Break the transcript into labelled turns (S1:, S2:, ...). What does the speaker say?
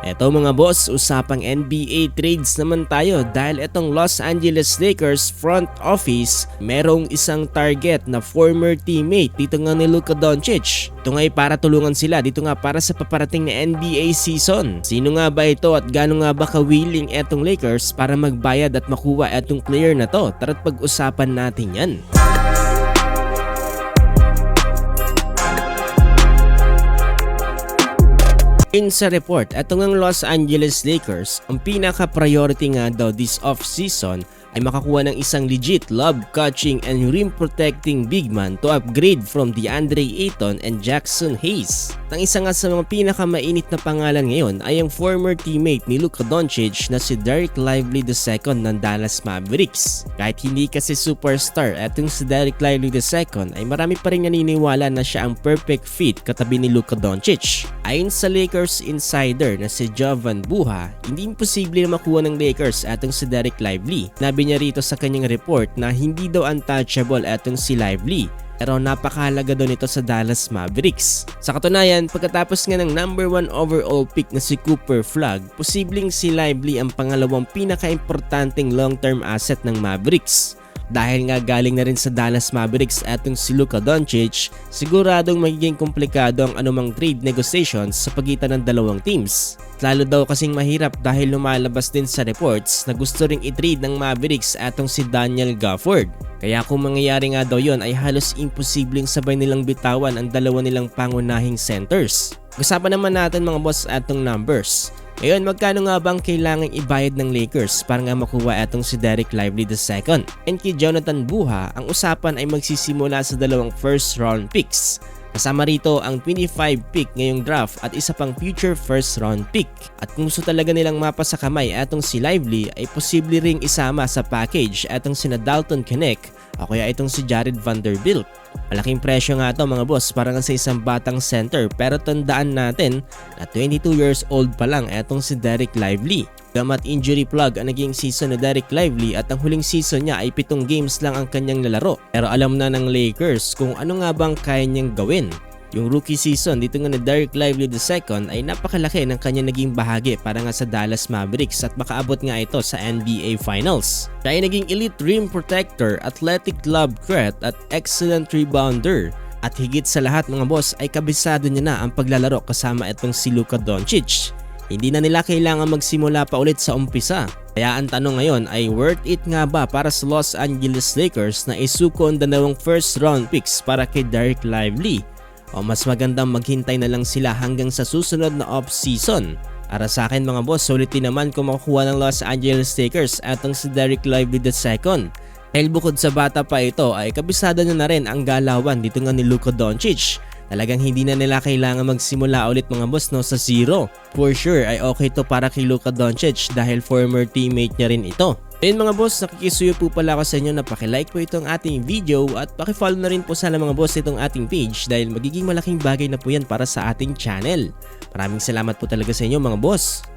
S1: Eto mga boss, usapang NBA trades naman tayo dahil itong Los Angeles Lakers front office merong isang target na former teammate dito nga ni Luka Doncic. Ito nga ay para tulungan sila dito nga para sa paparating na NBA season. Sino nga ba ito at gaano nga ba ka-willing etong Lakers para magbayad at makuha etong player na to? Tara't pag-usapan natin yan. In sa report, itong ang Los Angeles Lakers, ang pinaka-priority nga daw this off-season ay makakuha ng isang legit lob-catching and rim-protecting big man to upgrade from DeAndre Ayton and Jackson Hayes. Ang isa nga sa mga pinakamainit na pangalan ngayon ay ang former teammate ni Luka Doncic na si Dereck Lively II ng Dallas Mavericks. Kahit hindi kasi superstar, etong si Dereck Lively II ay marami pa rin naniniwala na siya ang perfect fit katabi ni Luka Doncic. Ayon sa Lakers insider na si Jovan Buha, hindi imposible na makuha ng Lakers etong si Dereck Lively. Nabi niya rito sa kanyang report na hindi daw untouchable etong si Lively, pero napakahalaga daw nito sa Dallas Mavericks. Sa katunayan, pagkatapos nga ng number 1 overall pick na si Cooper Flagg, posibleng si Lively ang pangalawang pinaka-importanting long-term asset ng Mavericks. Dahil nga galing na rin sa Dallas Mavericks etong si Luka Doncic, siguradong magiging komplikado ang anumang trade negotiations sa pagitan ng dalawang teams. Lalo daw kasing mahirap dahil lumalabas din sa reports na gusto ring i-trade ng Mavericks etong si Daniel Gafford. Kaya kung mangyayari nga daw yon ay halos imposibleng sabay nilang bitawan ang dalawa nilang pangunahing centers. Usapan naman natin mga boss etong numbers. Ngayon, magkano nga bang kailangang ibayad ng Lakers para nga makuha etong si Dereck Lively II? And kay Jonathan Buha, ang usapan ay magsisimula sa dalawang first round picks. Kasama rito ang 25 pick ngayong draft at isa pang future first round pick. At kung gusto talaga nilang mapasa kamay etong si Lively ay posible ring isama sa package etong sina Dalton Knecht o kaya itong si Jared Vanderbilt. Malaking presyo nga ito mga boss para nga sa isang batang center, pero tandaan natin na 22 years old pa lang etong si Dereck Lively. Gamat injury plug ang naging season ni Dereck Lively at ang huling season niya ay 7 games lang ang kanyang lalaro. Pero alam na ng Lakers kung ano nga bang kaya niyang gawin. Yung rookie season dito nga ni Dereck Lively II ay napakalaki ng kanyang naging bahagi para nga sa Dallas Mavericks at makaabot nga ito sa NBA Finals. Siya ay naging elite rim protector, athletic lob threat at excellent rebounder. At higit sa lahat mga boss ay kabisado niya na ang paglalaro kasama itong si Luka Doncic. Hindi na nila kailangan magsimula pa ulit sa umpisa. Kaya ang tanong ngayon ay worth it nga ba para sa Los Angeles Lakers na isuko ang dalawang first round picks para kay Dereck Lively? O mas magandang maghintay na lang sila hanggang sa susunod na off-season? Para sa akin mga boss, sulit din naman kung makukuha ng Los Angeles Lakers atong si Dereck Lively II. Dahil bukod sa bata pa ito ay kabisado na rin ang galawan dito nga ni Luka Doncic. Talagang hindi na nila kailangan magsimula ulit mga boss sa zero. For sure ay okay to para kay Luka Doncic dahil former teammate niya rin ito. Ayun mga boss, nakikisuyo po pala ako sa inyo na pakilike po itong ating video at pakifollow na rin po sana mga boss itong ating page dahil magiging malaking bagay na po yan para sa ating channel. Maraming salamat po talaga sa inyo mga boss.